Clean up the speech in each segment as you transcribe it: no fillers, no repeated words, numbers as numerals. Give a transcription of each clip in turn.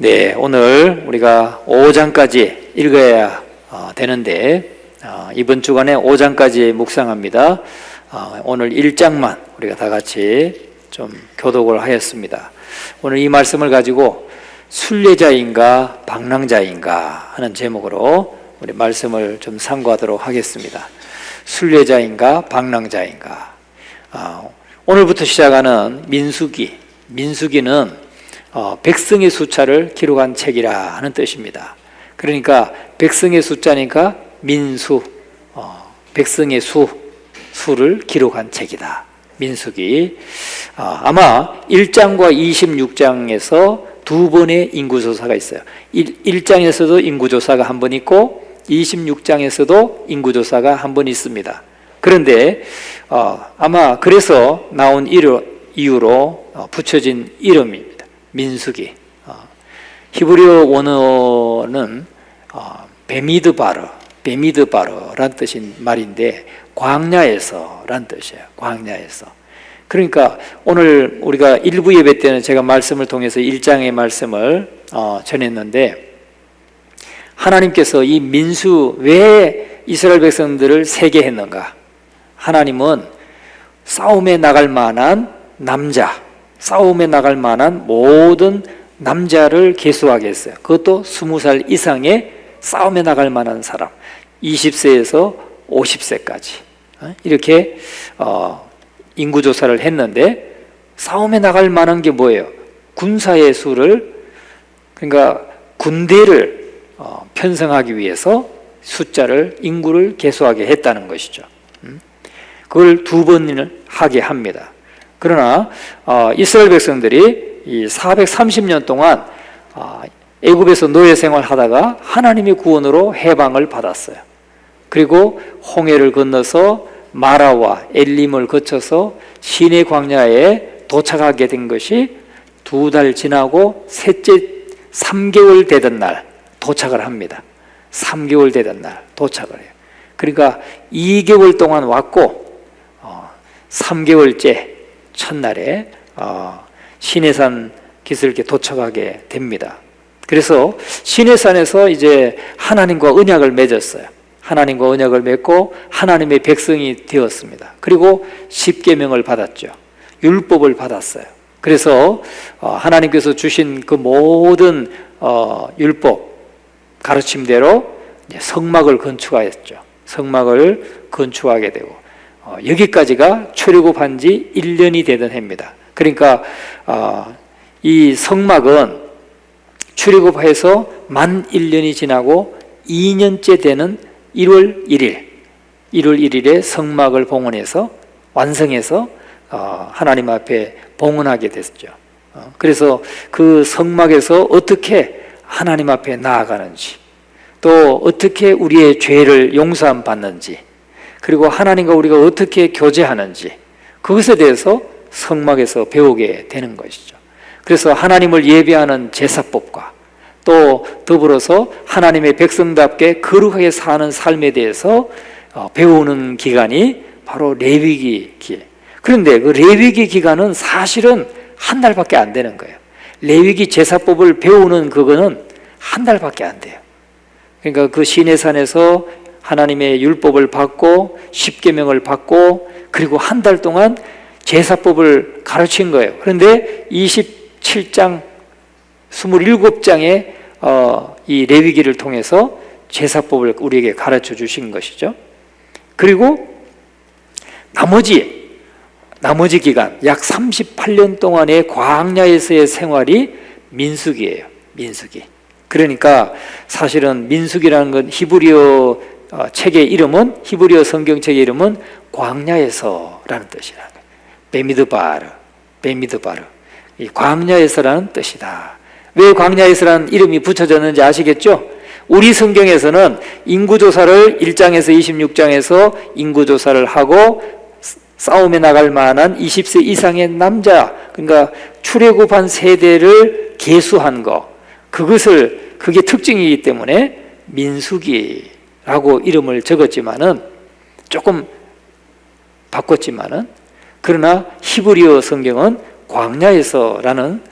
네, 오늘 우리가 5장까지 읽어야 되는데 이번 주간에 5장까지 묵상합니다. 오늘 1장만 우리가 다 같이 좀 교독을 하였습니다. 오늘 이 말씀을 가지고 순례자인가 방랑자인가 하는 제목으로 우리 말씀을 좀 상고하도록 하겠습니다. 순례자인가 방랑자인가. 오늘부터 시작하는 민수기는 백성의 숫자를 기록한 책이라 하는 뜻입니다. 그러니까 백성의 숫자니까 민수, 백성의 수를 기록한 책이다. 민수기. 아마 1장과 26장에서 두 번의 인구조사가 있어요. 1장에서도 인구조사가 한 번 있고 26장에서도 인구조사가 한 번 있습니다. 그런데 아마 그래서 나온 이유로 붙여진 이름입니다. 민수기. 히브리어 원어는 베미드바르라는 뜻인 말인데 광야에서라는 뜻이에요. 광야에서. 그러니까 오늘 우리가 일부 예배 때는 제가 말씀을 통해서 1장의 말씀을 전했는데, 하나님께서 이 민수 왜 이스라엘 백성들을 세게 했는가? 하나님은 싸움에 나갈 만한 남자, 싸움에 나갈 만한 모든 남자를 계수하게 했어요. 그것도 20살 이상의 싸움에 나갈 만한 사람, 20세에서 50세까지 이렇게 인구조사를 했는데, 싸움에 나갈 만한 게 뭐예요? 군사의 수를, 그러니까 군대를 편성하기 위해서 인구를 계수하게 했다는 것이죠. 그걸 두 번을 하게 합니다. 그러나 이스라엘 백성들이 이 430년 동안 애굽에서 노예 생활하다가 하나님의 구원으로 해방을 받았어요. 그리고 홍해를 건너서 마라와 엘림을 거쳐서 시내 광야에 도착하게 된 것이 2달 지나고 셋째 3개월 되던 날 도착을 합니다. 3개월 되던 날 도착을 해요. 그러니까 2개월 동안 왔고 3개월째 첫날에 시내산 기슭에 도착하게 됩니다. 그래서 시내산에서 이제 하나님과 언약을 맺었어요. 하나님과 언약을 맺고 하나님의 백성이 되었습니다. 그리고 십계명을 받았죠. 율법을 받았어요. 그래서 하나님께서 주신 그 모든 율법 가르침대로 성막을 건축하였죠. 성막을 건축하게 되고 여기까지가 출애굽한 지 1년이 되던 해입니다. 그러니까 이 성막은 출애굽해서 만 1년이 지나고 2년째 되는 1월 1일에 성막을 봉헌해서 완성해서 하나님 앞에 봉헌하게 됐죠. 그래서 그 성막에서 어떻게 하나님 앞에 나아가는지, 또 어떻게 우리의 죄를 용서함 받는지, 그리고 하나님과 우리가 어떻게 교제하는지, 그것에 대해서 성막에서 배우게 되는 것이죠. 그래서 하나님을 예배하는 제사법과 또 더불어서 하나님의 백성답게 거룩하게 사는 삶에 대해서 배우는 기간이 바로 레위기 기간. 그런데 그 레위기 기간은 사실은 한 달밖에 안 되는 거예요. 레위기 제사법을 배우는 그거는 한 달밖에 안 돼요. 그러니까 그 시내산에서 하나님의 율법을 받고 십계명을 받고 그리고 한 달 동안 제사법을 가르친 거예요. 그런데 27장 27장의 이 레위기를 통해서 제사법을 우리에게 가르쳐 주신 것이죠. 그리고 나머지 기간 약 38년 동안의 광야에서의 생활이 민수기예요. 민수기. 그러니까 사실은 민수기라는 건 히브리어 책의 이름은, 히브리어 성경책의 이름은 광야에서라는 뜻이라는 거예요. 베미드바르. 이 광야에서라는 뜻이다. 왜 광야에서라는 이름이 붙여졌는지 아시겠죠? 우리 성경에서는 인구조사를 1장에서 26장에서 인구조사를 하고 싸움에 나갈 만한 20세 이상의 남자, 그러니까 출애굽한 세대를 계수한 거, 그게 특징이기 때문에 민수기라고 이름을 적었지만은, 조금 바꿨지만은, 그러나 히브리어 성경은 광야에서라는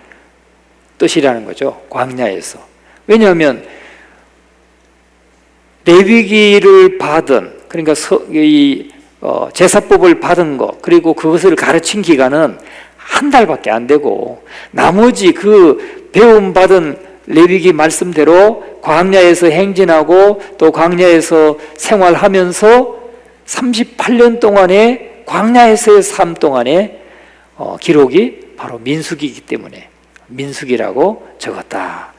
뜻이라는 거죠. 광야에서. 왜냐하면 레위기를 받은, 그러니까 제사법을 받은 거, 그리고 그것을 가르친 기간은 한 달밖에 안 되고, 나머지 그 배움받은 레위기 말씀대로 광야에서 행진하고 또 광야에서 생활하면서 38년 동안의 광야에서의 삶 동안의 기록이 바로 민수기이기 때문에 민수기라고 적었다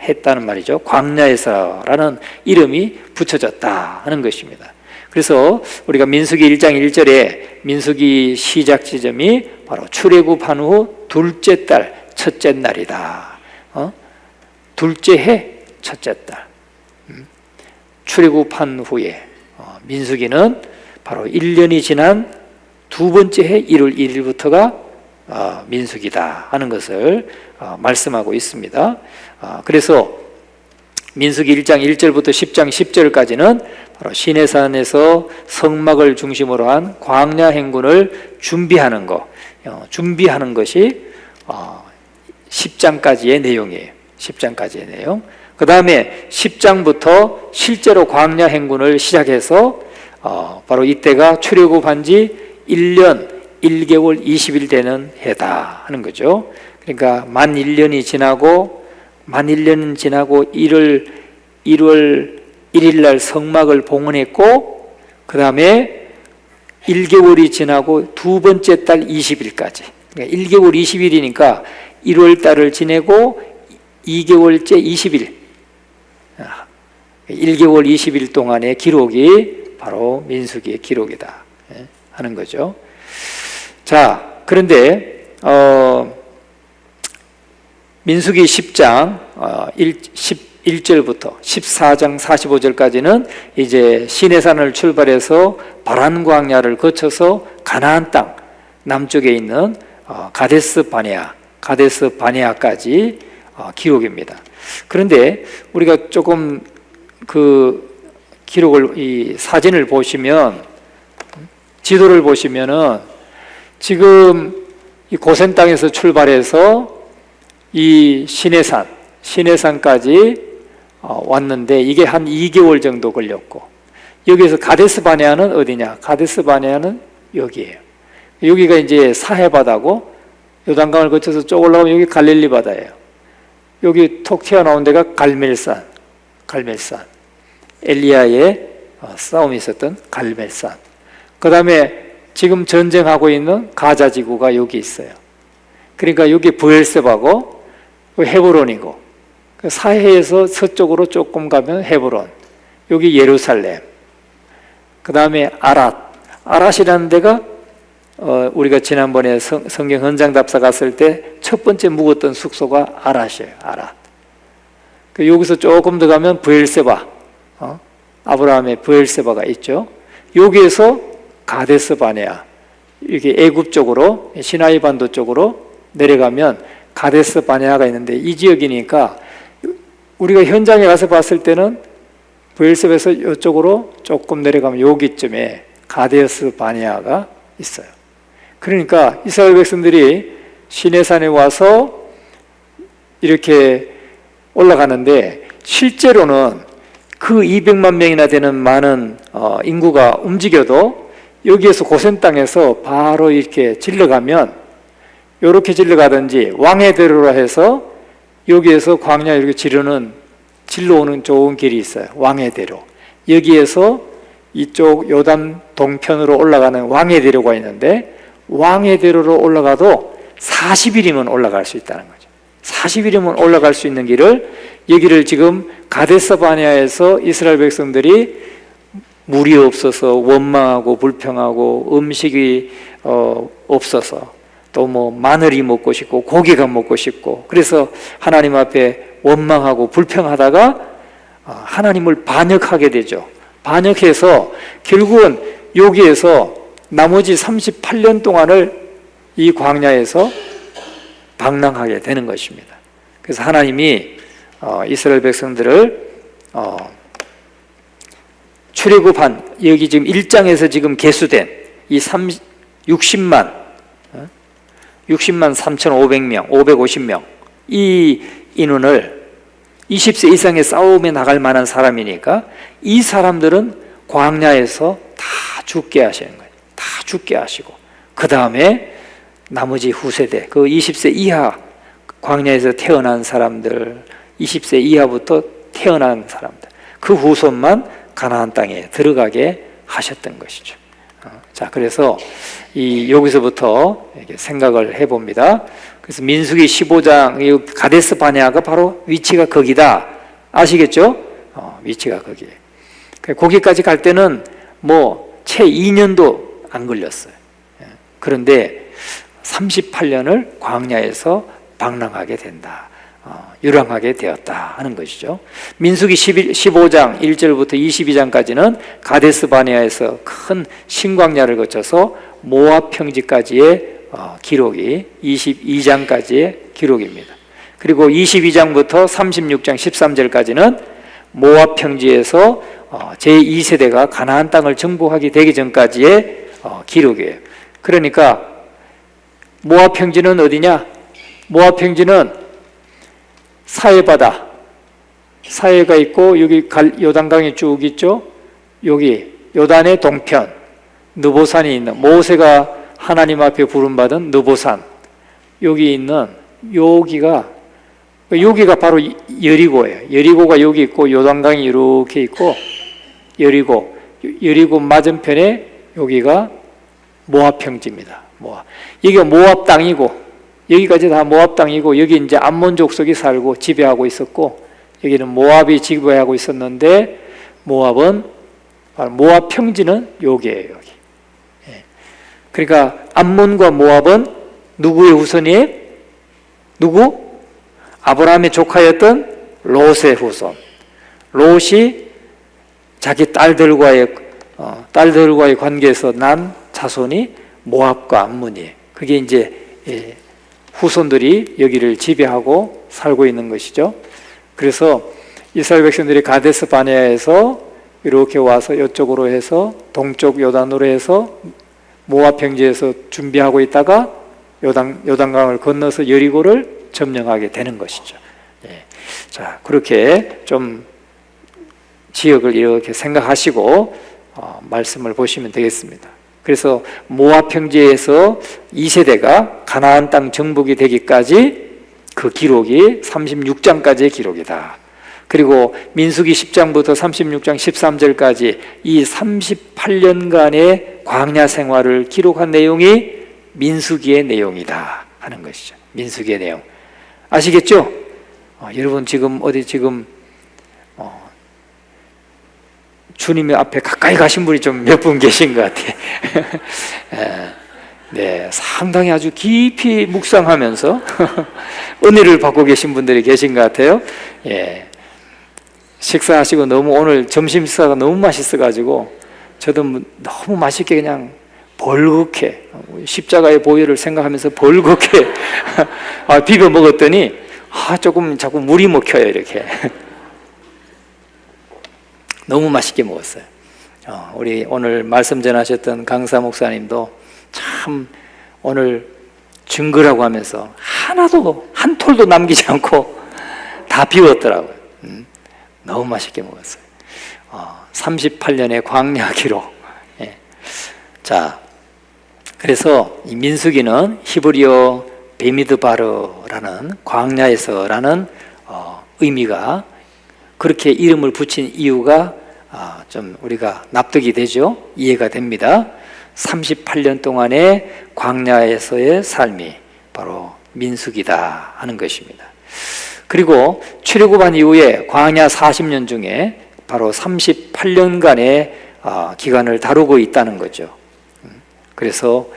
했다는 말이죠. 광야에서라는 이름이 붙여졌다 하는 것입니다. 그래서 우리가 민수기 1장 1절에 민수기 시작 지점이 바로 출애굽한 후 둘째 달 첫째 날이다. 둘째 해 첫째 달. 출애굽한 후에 민수기는 바로 1년이 지난 두 번째 해 1월 1일부터가 민수기다 하는 것을 말씀하고 있습니다. 그래서 민수기 1장 1절부터 10장 10절까지는 바로 시내산에서 성막을 중심으로 한 광야 행군을 준비하는 것이 10장까지의 내용이에요. 10장까지의 내용. 그 다음에 10장부터 실제로 광야 행군을 시작해서 바로 이때가 출애굽한 지 1년 1개월 20일 되는 해다 하는 거죠. 그러니까 만 1년이 지나고 1월 1일 날 성막을 봉헌했고, 그 다음에 1개월이 지나고 두 번째 달 20일까지, 그러니까 1개월 20일이니까 1월 달을 지내고 2개월째 20일, 1개월 20일 동안의 기록이 바로 민수기의 기록이다 하는 거죠. 자, 그런데 민수기 10장 11절부터 14장 45절까지는 이제 시내산을 출발해서 바란 광야를 거쳐서 가나안 땅 남쪽에 있는 가데스 바네아까지 기록입니다. 그런데 우리가 조금 그 기록을, 이 사진을 보시면, 지도를 보시면은 지금 이 고센 땅에서 출발해서 이 시내산까지 왔는데 이게 한 2개월 정도 걸렸고, 여기에서 가데스 바네아는 어디냐? 가데스 바네아는 여기예요. 여기가 이제 사해 바다고, 요단강을 거쳐서 쭉 올라가면 여기 갈릴리 바다예요. 여기 톡 튀어나온 데가 갈멜산. 엘리야의 싸움이 있었던 갈멜산. 그 다음에 지금 전쟁하고 있는 가자 지구가 여기 있어요. 그러니까 여기 브엘세바고 헤브론이고, 사해에서 서쪽으로 조금 가면 헤브론, 여기 예루살렘, 그 다음에 아랏이라는 데가 우리가 지난번에 성경 현장 답사 갔을 때 첫 번째 묵었던 숙소가 아랏이에요. 여기서 조금 더 가면 브엘세바, 아브라함의 브엘세바가 있죠. 여기에서 가데스 바네아, 이렇게 애굽 쪽으로, 시나이 반도 쪽으로 내려가면 가데스 바네아가 있는데, 이 지역이니까 우리가 현장에 가서 봤을 때는 브엘세바에서 이쪽으로 조금 내려가면 여기쯤에 가데스 바네아가 있어요. 그러니까 이스라엘 백성들이 시내산에 와서 이렇게 올라가는데, 실제로는 그 200만 명이나 되는 많은 인구가 움직여도 여기에서 고센 땅에서 바로 이렇게 질러가면, 이렇게 질러가든지 왕해대로라 해서 여기에서 광야 이렇게 질러오는 좋은 길이 있어요. 왕해대로. 여기에서 이쪽 요단 동편으로 올라가는 왕해대로가 있는데, 왕해대로로 올라가도 40일이면 올라갈 수 있다는 거죠. 40일이면 올라갈 수 있는 길을, 여기를 지금 가데스 바네아에서 이스라엘 백성들이 물이 없어서 원망하고 불평하고, 음식이 없어서 또 뭐 마늘이 먹고 싶고 고기가 먹고 싶고, 그래서 하나님 앞에 원망하고 불평하다가 하나님을 반역하게 되죠. 반역해서 결국은 여기에서 나머지 38년 동안을 이 광야에서 방랑하게 되는 것입니다. 그래서 하나님이 이스라엘 백성들을 출애굽한, 여기 지금 1장에서 지금 계수된 이 60만 3,500명, 550명, 이 인원을 20세 이상의 싸움에 나갈 만한 사람이니까 이 사람들은 광야에서 다 죽게 하시는 거예요. 다 죽게 하시고 그 다음에 나머지 후세대 그 20세 이하 광야에서 태어난 사람들 20세 이하부터 태어난 사람들 그 후손만 가나안 땅에 들어가게 하셨던 것이죠. 자, 그래서 여기서부터 이렇게 생각을 해봅니다. 그래서 민수기 15장 가데스 바네아가 바로 위치가 거기다. 아시겠죠? 위치가 거기에. 거기까지 갈 때는 채 2년도 안 걸렸어요. 그런데 38년을 광야에서 방랑하게 된다. 유랑하게 되었다 하는 것이죠. 민수기 15장 1절부터 22장까지는 가데스 바네아에서 큰 신광야를 거쳐서 모압 평지까지의 기록이 22장까지의 기록입니다. 그리고 22장부터 36장 13절까지는 모압 평지에서 제2세대가 가나안 땅을 정복하게 되기 전까지의 기록이에요. 그러니까 모압 평지는 어디냐? 모압 평지는 사해바다, 사해가 있고 여기 요단강이 쭉 있죠. 여기 요단의 동편 느보산이 있는 모세가 하나님 앞에 부름받은 느보산 여기 있는 여기가 바로 여리고예요. 여리고가 여기 있고 요단강이 이렇게 있고 여리고 맞은편에 여기가 모압 평지입니다. 여기가 모압 땅이고 여기까지 다 모압 땅이고 여기 이제 암몬 족속이 살고 지배하고 있었고 여기는 모압이 지배하고 있었는데 모압은 모압 평지는 여기예요. 여기. 그러니까 암몬과 모압은 누구의 후손이에요? 누구? 아브라함의 조카였던 롯의 후손. 롯이 자기 딸들과의 관계에서 난 자손이 모압과 암몬이에요. 그게 이제 후손들이 여기를 지배하고 살고 있는 것이죠. 그래서 이스라엘 백성들이 가데스 바네아에서 이렇게 와서 이쪽으로 해서 동쪽 요단으로 해서 모압 평지에서 준비하고 있다가 요단강을 건너서 여리고를 점령하게 되는 것이죠. 자, 그렇게 좀 지역을 이렇게 생각하시고 말씀을 보시면 되겠습니다. 그래서 모압 평지에서 2세대가 가나안 땅 정복이 되기까지 그 기록이 36장까지의 기록이다. 그리고 민수기 10장부터 36장 13절까지 이 38년간의 광야 생활을 기록한 내용이 민수기의 내용이다 하는 것이죠. 민수기의 내용. 아시겠죠? 여러분 지금 주님의 앞에 가까이 가신 분이 좀 몇 분 계신 것 같아요. 네, 상당히 아주 깊이 묵상하면서 은혜를 받고 계신 분들이 계신 것 같아요. 식사하시고 너무 오늘 점심 식사가 너무 맛있어가지고 저도 너무 맛있게 그냥 벌겋게 십자가의 보혈을 생각하면서 벌겋게 비벼 먹었더니 조금 자꾸 물이 먹혀요 이렇게. 너무 맛있게 먹었어요. 우리 오늘 말씀 전하셨던 강사 목사님도 참 오늘 증거라고 하면서 하나도 한 톨도 남기지 않고 다 비웠더라고요. 너무 맛있게 먹었어요. 38년의 광야 기록. 자, 그래서 이 민수기는 히브리어 베미드바르라는 광야에서라는 의미가 그렇게 이름을 붙인 이유가 좀 우리가 납득이 되죠. 이해가 됩니다. 38년 동안의 광야에서의 삶이 바로 민수기다 하는 것입니다. 그리고 출애굽한 이후에 광야 40년 중에 바로 38년간의 기간을 다루고 있다는 거죠. 그래서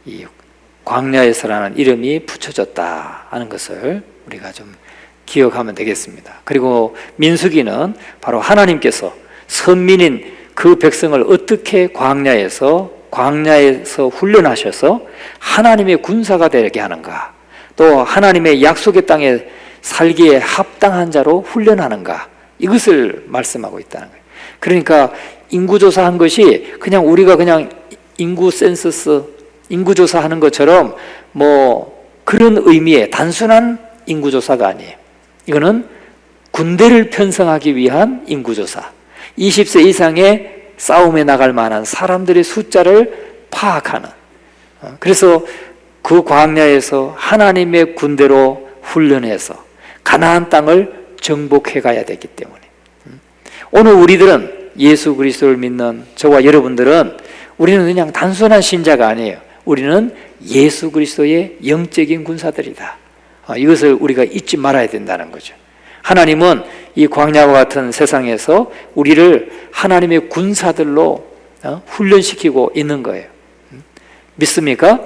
이 광야에서라는 이름이 붙여졌다 하는 것을 우리가 좀 기억하면 되겠습니다. 그리고 민수기는 바로 하나님께서 선민인 그 백성을 어떻게 광야에서 훈련하셔서 하나님의 군사가 되게 하는가, 또 하나님의 약속의 땅에 살기에 합당한 자로 훈련하는가, 이것을 말씀하고 있다는 거예요. 그러니까 인구조사한 것이 우리가 그냥 인구 센서스 인구조사하는 것처럼 그런 의미의 단순한 인구조사가 아니에요. 이거는 군대를 편성하기 위한 인구조사, 20세 이상의 싸움에 나갈 만한 사람들의 숫자를 파악하는, 그래서 그 광야에서 하나님의 군대로 훈련해서 가나안 땅을 정복해 가야 되기 때문에, 오늘 우리들은 예수 그리스도를 믿는 저와 여러분들은 우리는 그냥 단순한 신자가 아니에요. 우리는 예수 그리스도의 영적인 군사들이다. 이것을 우리가 잊지 말아야 된다는 거죠. 하나님은 이 광야와 같은 세상에서 우리를 하나님의 군사들로 훈련시키고 있는 거예요. 믿습니까?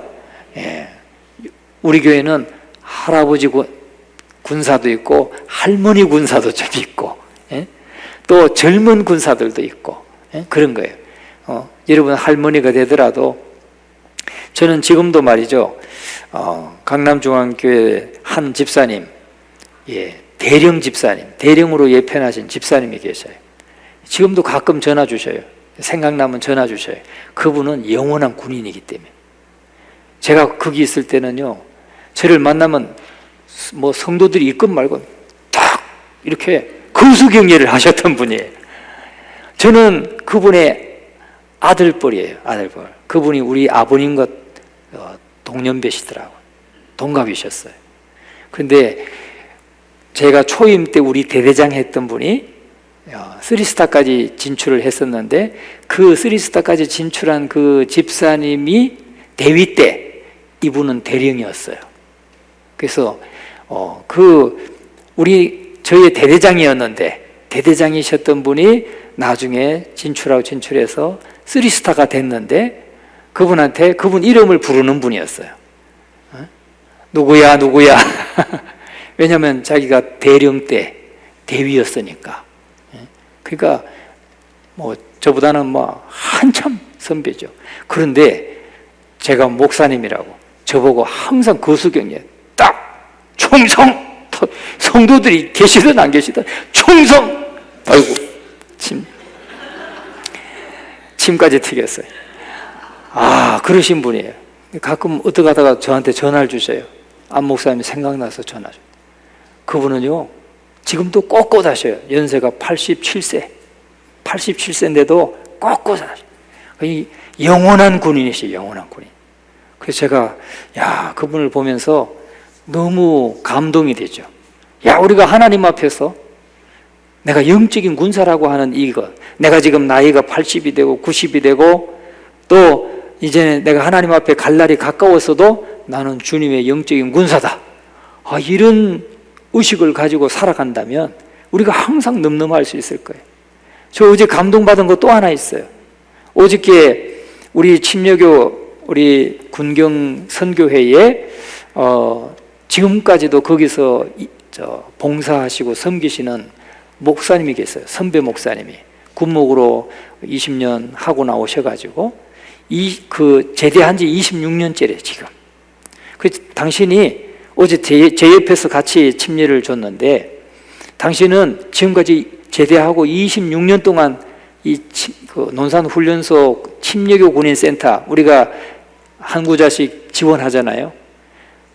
예. 우리 교회는 할아버지 군사도 있고 할머니 군사도 좀 있고, 예? 또 젊은 군사들도 있고, 예? 그런 거예요. 여러분 할머니가 되더라도 저는 지금도 말이죠, 강남중앙교회 한 집사님, 예, 대령 집사님, 대령으로 예편하신 집사님이 계셔요. 지금도 가끔 전화 주셔요. 생각나면 전화 주셔요. 그분은 영원한 군인이기 때문에. 제가 거기 있을 때는요, 저를 만나면 뭐 성도들이 있건 말건 딱 이렇게 거수경례를 하셨던 분이에요. 저는 그분의 아들뻘이에요. 아들뻘. 그분이 우리 아버님과 동년배시더라고요. 동갑이셨어요. 그런데 제가 초임 때 우리 대대장 했던 분이 3스타까지 진출을 했었는데, 그 3스타까지 진출한 그 집사님이 대위 때 이분은 대령이었어요. 그래서 저희 대대장이었는데, 대대장이셨던 분이 나중에 진출해서 3스타가 됐는데, 그분 이름을 부르는 분이었어요. 누구야 누구야. 왜냐하면 자기가 대령 때 대위였으니까. 그러니까 뭐 저보다는 뭐 한참 선배죠. 그런데 제가 목사님이라고 저보고 항상 거수경례, 딱 충성, 성도들이 계시든 안 계시든 충성. 아이고 침까지 튀겼어요. 그러신 분이에요. 가끔 어떻게 하다가 저한테 전화를 주셔요. 안 목사님이 생각나서 전화 줘요. 그분은요, 지금도 꼿꼿하셔요. 연세가 87세인데도 꼿꼿하셔요. 영원한 군인이시죠. 영원한 군인. 그래서 제가 그분을 보면서 너무 감동이 되죠. 우리가 하나님 앞에서 내가 영적인 군사라고 하는 이것, 내가 지금 나이가 80이 되고 90이 되고 또 이제 내가 하나님 앞에 갈 날이 가까웠어도 나는 주님의 영적인 군사다. 이런 의식을 가지고 살아간다면 우리가 항상 늠름할 수 있을 거예요. 저 어제 감동받은 거 또 하나 있어요. 어저께 우리 침례교 우리 군경 선교회에 지금까지도 거기서 봉사하시고 섬기시는 목사님이 계세요. 선배 목사님이 군목으로 20년 하고 나오셔가지고 제대한 지 26년째래 지금. 당신이 어제 제 옆에서 같이 침례를 줬는데, 당신은 지금까지 제대하고 26년 동안 논산훈련소 침례교 군인센터, 우리가 한 구자씩 지원하잖아요.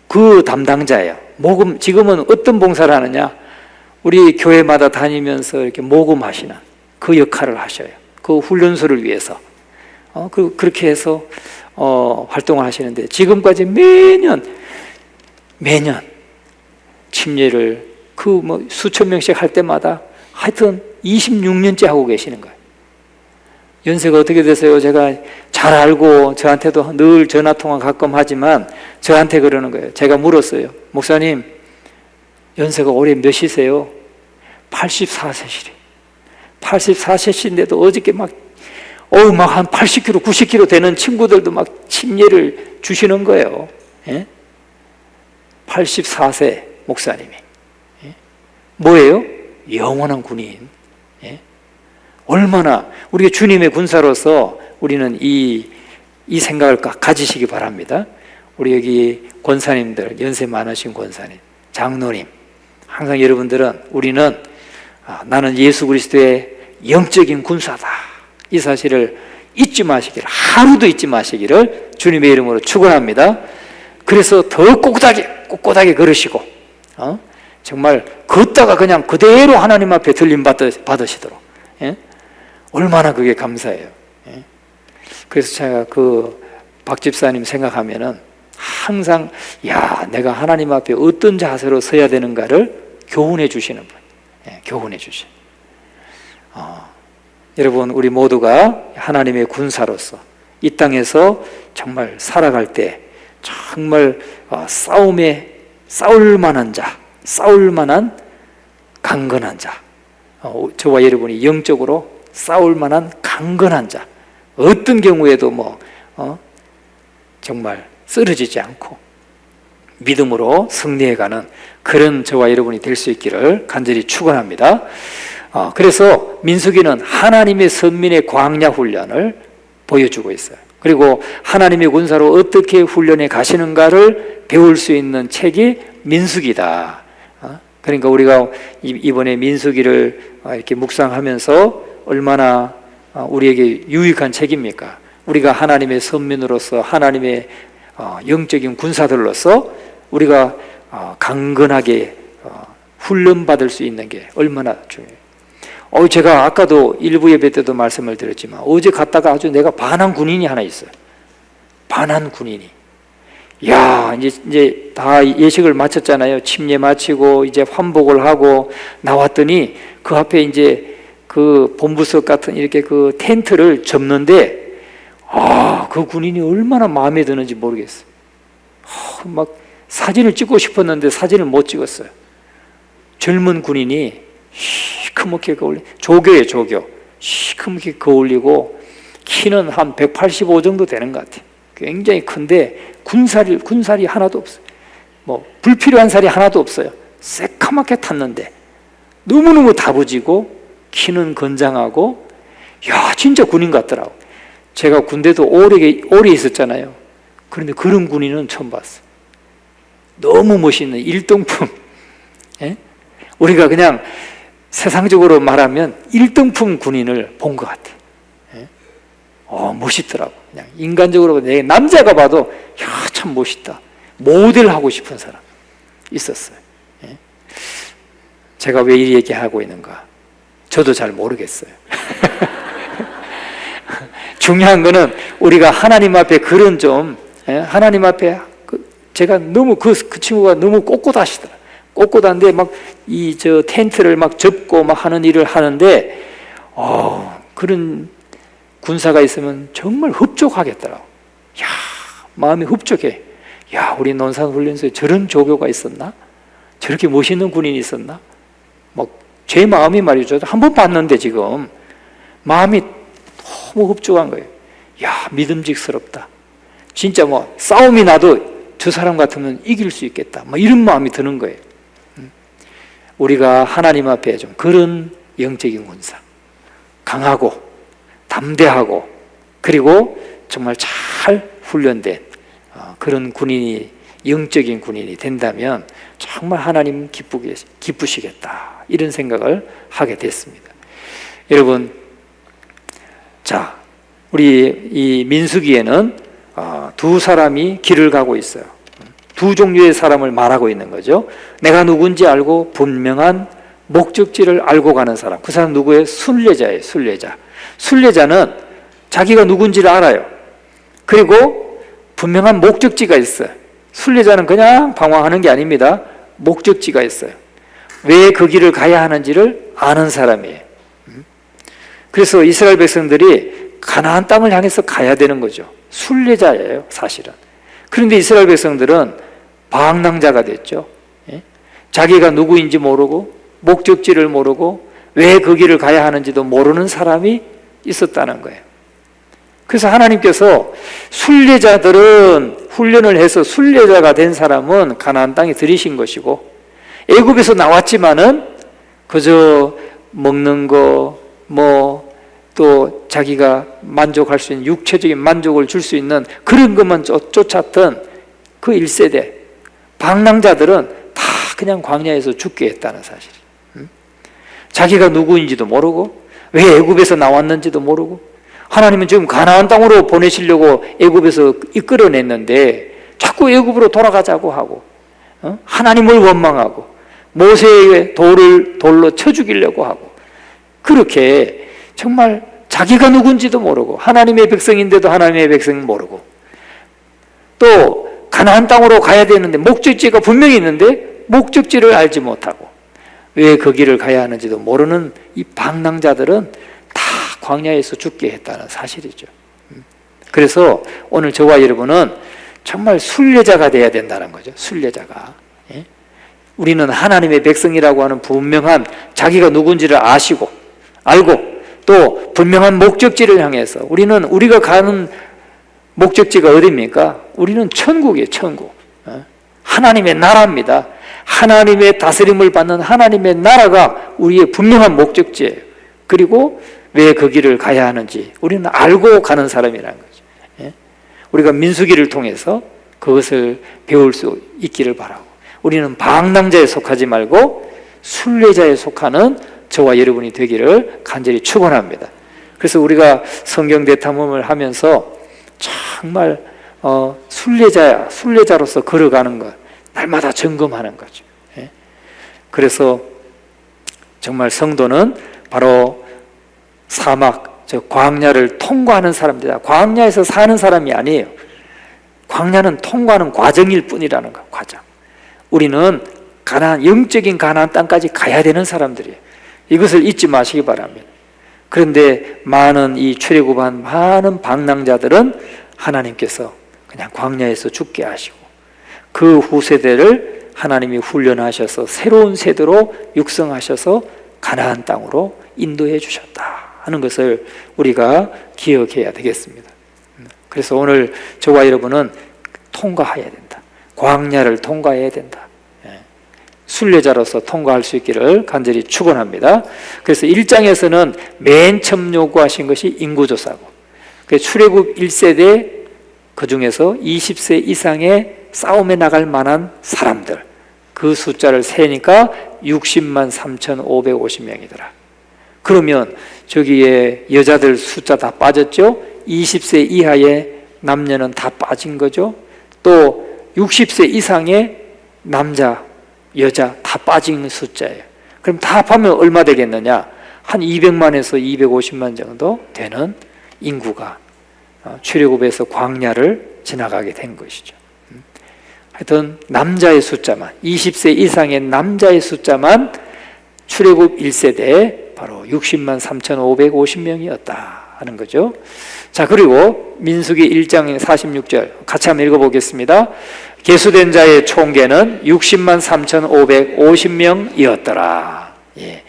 그 담당자예요. 지금은 어떤 봉사를 하느냐, 우리 교회마다 다니면서 이렇게 모금하시는 그 역할을 하셔요. 그 훈련소를 위해서. 그렇게 해서 활동을 하시는데, 지금까지 매년 침례를 수천 명씩 할 때마다 하여튼 26년째 하고 계시는 거예요. 연세가 어떻게 되세요? 제가 잘 알고 저한테도 늘 전화통화 가끔 하지만 저한테 그러는 거예요. 제가 물었어요. 목사님, 연세가 올해 몇이세요? 84세시래. 84세신데도 어저께 막 한 80kg, 90kg 되는 친구들도 막 침례를 주시는 거예요. 예? 84세 목사님이. 예? 뭐예요? 영원한 군인. 예? 얼마나 우리가 주님의 군사로서 우리는 이 생각을 가지시기 바랍니다. 우리 여기 권사님들, 연세 많으신 권사님, 장로님, 항상 여러분들은 우리는 나는 예수 그리스도의 영적인 군사다, 이 사실을 잊지 마시기를, 하루도 잊지 마시기를 주님의 이름으로 축원합니다. 그래서 더 꼿꼿하게 걸으시고 정말 걷다가 그냥 그대로 하나님 앞에 들림 받으시도록, 예? 얼마나 그게 감사해요. 예? 그래서 제가 그 박 집사님 생각하면은 항상 내가 하나님 앞에 어떤 자세로 서야 되는가를 교훈해 주시는 분, 예, 교훈해 주시. 여러분, 우리 모두가 하나님의 군사로서 이 땅에서 정말 살아갈 때 정말 싸울 만한 자, 싸울 만한 강건한 자, 저와 여러분이 영적으로 싸울 만한 강건한 자, 어떤 경우에도 정말 쓰러지지 않고 믿음으로 승리해가는 그런 저와 여러분이 될 수 있기를 간절히 축원합니다. 그래서 민수기는 하나님의 선민의 광야 훈련을 보여주고 있어요. 그리고 하나님의 군사로 어떻게 훈련해 가시는가를 배울 수 있는 책이 민수기다. 그러니까 우리가 이번에 민수기를 이렇게 묵상하면서 얼마나 우리에게 유익한 책입니까? 우리가 하나님의 선민으로서, 하나님의 영적인 군사들로서 우리가 강건하게 훈련받을 수 있는 게 얼마나 중요해요. 제가 아까도 일부 예배 때도 말씀을 드렸지만 어제 갔다가 아주 내가 반한 군인이 하나 있어요. 반한 군인이. 이제 다 예식을 마쳤잖아요. 침례 마치고 이제 환복을 하고 나왔더니 그 앞에 이제 그 본부석 같은 이렇게 그 텐트를 접는데 그 군인이 얼마나 마음에 드는지 모르겠어요. 막 사진을 찍고 싶었는데 사진을 못 찍었어요. 젊은 군인이 시커멓게 조교예요, 조교. 시커멓게 거울리고 키는 한 185 정도 되는 것 같아요. 굉장히 큰데 군살이 하나도 없어요. 불필요한 살이 하나도 없어요. 새카맣게 탔는데 너무너무 다부지고 키는 건장하고 진짜 군인 같더라고. 제가 군대도 오래 있었잖아요. 그런데 그런 군인은 처음 봤어요. 너무 멋있는 일등품. 예? 우리가 그냥 세상적으로 말하면 일등품 군인을 본 것 같아요. 예? 멋있더라고. 그냥 인간적으로 내 남자가 봐도 참 멋있다. 모델하고 싶은 사람 있었어요. 예? 제가 왜 이 얘기하고 있는가? 저도 잘 모르겠어요. 중요한 거는 우리가 하나님 앞에 그런 하나님 앞에 제가 너무 그 친구가 너무 꼿꼿하시더라. 꼿꼿한데 저 텐트를 접고 하는 일을 하는데 그런 군사가 있으면 정말 흡족하겠더라고. 마음이 흡족해. 우리 논산훈련소에 저런 조교가 있었나? 저렇게 멋있는 군인이 있었나? 제 마음이 말이죠. 한번 봤는데 지금 마음이 너무 흡족한 거예요. 믿음직스럽다. 진짜 싸움이 나도 저 사람 같으면 이길 수 있겠다. 이런 마음이 드는 거예요. 우리가 하나님 앞에 좀 그런 영적인 군사, 강하고 담대하고 그리고 정말 잘 훈련된 그런 군인이, 영적인 군인이 된다면 정말 하나님 기쁘시겠다, 이런 생각을 하게 됐습니다. 여러분, 우리 이 민수기에는 두 사람이 길을 가고 있어요. 두 종류의 사람을 말하고 있는 거죠. 내가 누군지 알고 분명한 목적지를 알고 가는 사람. 그 사람 누구예요? 순례자예요. 순례자는 자기가 누군지를 알아요. 그리고 분명한 목적지가 있어요. 순례자는 그냥 방황하는 게 아닙니다. 목적지가 있어요. 왜 그 길을 가야 하는지를 아는 사람이에요. 그래서 이스라엘 백성들이 가나안 땅을 향해서 가야 되는 거죠. 순례자예요, 사실은. 그런데 이스라엘 백성들은 방랑자가 됐죠. 자기가 누구인지 모르고 목적지를 모르고 왜 그 길을 가야 하는지도 모르는 사람이 있었다는 거예요. 그래서 하나님께서 순례자들은 훈련을 해서 순례자가 된 사람은 가나안 땅에 들이신 것이고, 애굽에서 나왔지만은 그저 먹는 거 또 자기가 만족할 수 있는 육체적인 만족을 줄 수 있는 그런 것만 쫓았던 그 1세대 방랑자들은 다 그냥 광야에서 죽게 했다는 사실. 자기가 누구인지도 모르고 왜 애굽에서 나왔는지도 모르고, 하나님은 지금 가나안 땅으로 보내시려고 애굽에서 이끌어냈는데 자꾸 애굽으로 돌아가자고 하고, 하나님을 원망하고, 모세의 돌로 쳐 죽이려고 하고, 그렇게 정말 자기가 누군지도 모르고, 하나님의 백성인데도 하나님의 백성 모르고, 또 가나안 땅으로 가야 되는데 목적지가 분명히 있는데 목적지를 알지 못하고 왜 그 길을 가야 하는지도 모르는 이 방랑자들은 다 광야에서 죽게 했다는 사실이죠. 그래서 오늘 저와 여러분은 정말 순례자가 되어야 된다는 거죠. 순례자가. 우리는 하나님의 백성이라고 하는 분명한 자기가 누군지를 알고 또 분명한 목적지를 향해서 우리가 가는 목적지가 어디입니까? 우리는 천국이에요. 천국. 하나님의 나라입니다. 하나님의 다스림을 받는 하나님의 나라가 우리의 분명한 목적지예요. 그리고 왜 그 길을 가야 하는지 우리는 알고 가는 사람이라는 거죠. 우리가 민수기를 통해서 그것을 배울 수 있기를 바라고, 우리는 방랑자에 속하지 말고 순례자에 속하는 저와 여러분이 되기를 간절히 축원합니다. 그래서 우리가 성경 대탐험을 하면서 정말 순례자로서 걸어가는 것, 날마다 점검하는 거죠. 그래서 정말 성도는 바로 사막, 광야를 통과하는 사람들이다. 광야에서 사는 사람이 아니에요. 광야는 통과하는 과정일 뿐이라는 거, 과정. 우리는 영적인 가나안 땅까지 가야 되는 사람들이에요. 이것을 잊지 마시기 바랍니다. 그런데 이 출애굽한 많은 방랑자들은 하나님께서 그냥 광야에서 죽게 하시고 그 후세대를 하나님이 훈련하셔서 새로운 세대로 육성하셔서 가나안 땅으로 인도해 주셨다 하는 것을 우리가 기억해야 되겠습니다. 그래서 오늘 저와 여러분은 통과해야 된다. 광야를 통과해야 된다. 순례자로서 통과할 수 있기를 간절히 축원합니다. 그래서 1장에서는 맨 처음 요구하신 것이 인구조사고, 출애굽 1세대 그 중에서 20세 이상의 싸움에 나갈 만한 사람들, 그 숫자를 세니까 60만 3,550명이더라. 그러면 저기에 여자들 숫자 다 빠졌죠? 20세 이하의 남녀는 다 빠진 거죠? 또 60세 이상의 남자, 여자 다 빠진 숫자예요. 그럼 다 합하면 얼마 되겠느냐? 한 200만에서 250만 정도 되는 인구가 출애굽에서 광야를 지나가게 된 것이죠. 하여튼 남자의 숫자만, 20세 이상의 남자의 숫자만 출애굽 1세대에 바로 60만 3,550명이었다 하는 거죠. 자, 그리고 민수기 1장 46절 같이 한번 읽어보겠습니다. 계수된 자의 총계는 60만 3,550명이었더라. 예.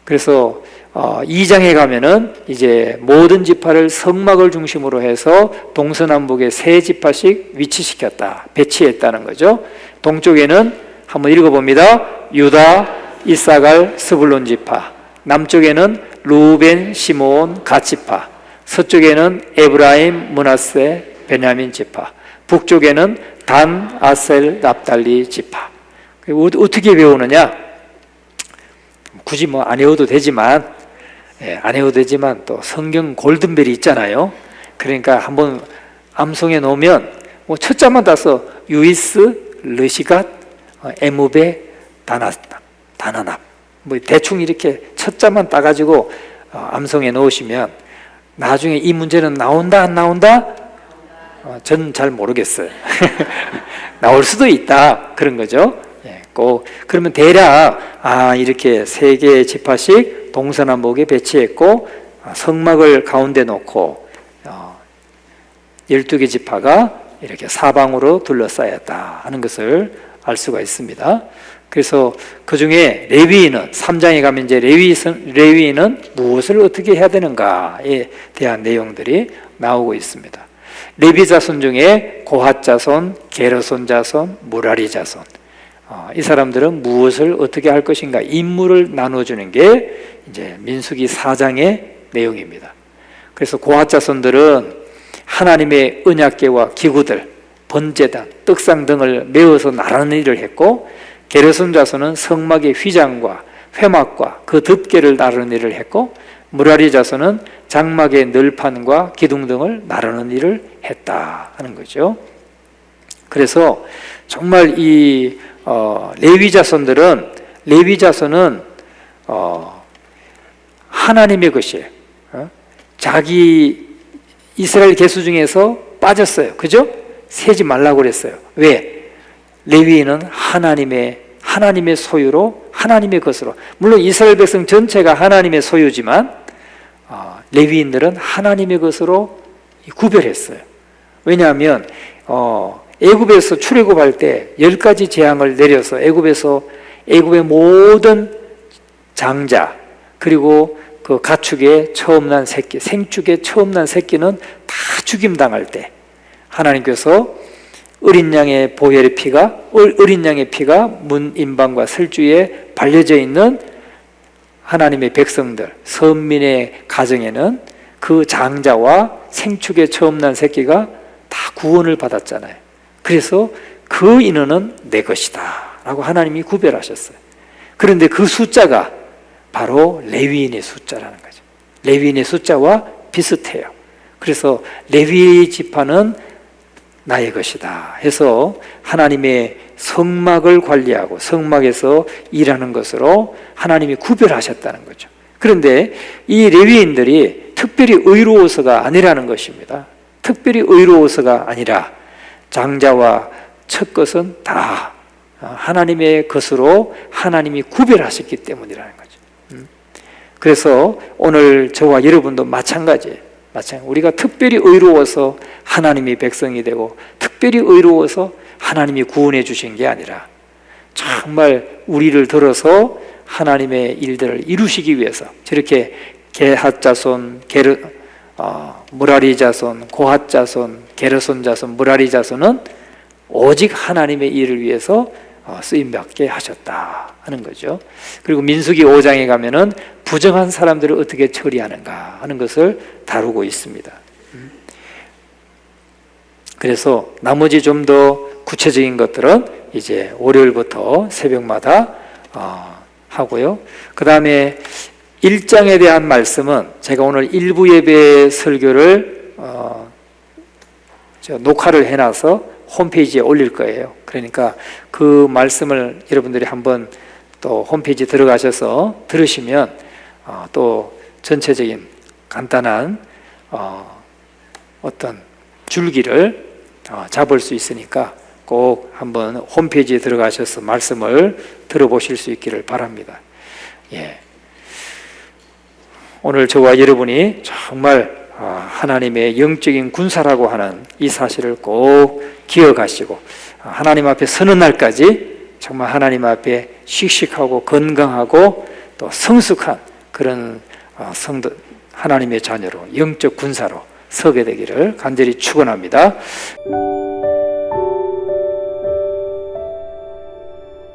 그래서 2장에 가면은 이제 모든 지파를 성막을 중심으로 해서 동서남북에 세 지파씩 위치시켰다, 배치했다는 거죠. 동쪽에는 한번 읽어봅니다. 유다, 이사갈, 스불론 지파, 남쪽에는 루벤, 시므온, 갓 지파, 서쪽에는 에브라임, 므낫세, 베냐민 지파, 북쪽에는 단, 아셀, 납달리 지파. 어떻게 배우느냐? 굳이 안 외워도 되지만, 안 외워도 되지만 또 성경 골든벨이 있잖아요. 그러니까 한번 암송해 놓으면 첫 자만 따서 유이스, 르시갓, 에무베, 다나납 대충 이렇게 첫 자만 따가지고 암송해 놓으시면 나중에 이 문제는 나온다 안 나온다? 전 잘 모르겠어요. 나올 수도 있다 그런 거죠. 꼭 그러면 대략 이렇게 세 개의 지파씩 동서남북에 배치했고 성막을 가운데 놓고 12개 지파가 이렇게 사방으로 둘러싸였다 하는 것을 알 수가 있습니다. 그래서 그 중에 레위인은 3장에 가면 이제 레위인은 무엇을 어떻게 해야 되는가에 대한 내용들이 나오고 있습니다. 레위 자손 중에 고핫 자손, 게르손 자손, 무라리 자손, 이 사람들은 무엇을 어떻게 할 것인가 임무를 나눠주는 게 이제 민수기 4장의 내용입니다. 그래서 고핫 자손들은 하나님의 언약궤와 기구들, 번제단, 떡상 등을 메어서 나르는 일을 했고, 게르손 자손은 성막의 휘장과 회막과 그 덮개를 나르는 일을 했고, 무라리 자손은 장막의 널판과 기둥 등을 나르는 일을 했다 하는 거죠. 그래서 정말 이 레위 자손은 하나님의 것이에요. 자기 이스라엘 계수 중에서 빠졌어요. 그죠? 세지 말라고 그랬어요. 왜? 레위인은 하나님의 소유로, 하나님의 것으로. 물론 이스라엘 백성 전체가 하나님의 소유지만 레위인들은 하나님의 것으로 구별했어요. 왜냐하면 애굽에서 출애굽할 때 10가지 재앙을 내려서 애굽의 모든 장자, 그리고 그 가축의 처음 난 새끼, 생축의 처음 난 새끼는 다 죽임당할 때 하나님께서 어린 양의 보혈의 피가, 어린 양의 피가 문 임방과 설주에 발려져 있는 하나님의 백성들, 선민의 가정에는 그 장자와 생축의 처음 난 새끼가 다 구원을 받았잖아요. 그래서 그 인원은 내 것이다 라고 하나님이 구별하셨어요. 그런데 그 숫자가 바로 레위인의 숫자라는 거죠. 레위인의 숫자와 비슷해요. 그래서 레위 지파는 나의 것이다 해서 하나님의 성막을 관리하고 성막에서 일하는 것으로 하나님이 구별하셨다는 거죠. 그런데 이 레위인들이 특별히 의로워서가 아니라는 것입니다. 특별히 의로워서가 아니라 장자와 첫 것은 다 하나님의 것으로 하나님이 구별하셨기 때문이라는 거죠. 그래서 오늘 저와 여러분도 마찬가지예요. 우리가 특별히 의로워서 하나님이 백성이 되고 특별히 의로워서 하나님이 구원해 주신 게 아니라 정말 우리를 들어서 하나님의 일들을 이루시기 위해서 저렇게 게핫 자손, 무라리 자손, 고핫 자손, 게르손 자손, 무라리 자손은 오직 하나님의 일을 위해서 쓰임받게 하셨다 하는 거죠. 그리고 민수기 5장에 가면은 부정한 사람들을 어떻게 처리하는가 하는 것을 다루고 있습니다. 그래서 나머지 좀 더 구체적인 것들은 이제 월요일부터 새벽마다 하고요. 그 다음에 1장에 대한 말씀은 제가 오늘 일부 예배 설교를 녹화를 해놔서 홈페이지에 올릴 거예요. 그러니까 그 말씀을 여러분들이 한번 또 홈페이지 들어가셔서 들으시면 또 전체적인 간단한 어떤 줄기를 잡을 수 있으니까 꼭 한번 홈페이지에 들어가셔서 말씀을 들어보실 수 있기를 바랍니다. 예. 오늘 저와 여러분이 정말 하나님의 영적인 군사라고 하는 이 사실을 꼭 기억하시고 하나님 앞에 서는 날까지 정말 하나님 앞에 씩씩하고 건강하고 또 성숙한 그런 성도 하나님의 자녀로 영적 군사로 서게 되기를 간절히 축원합니다.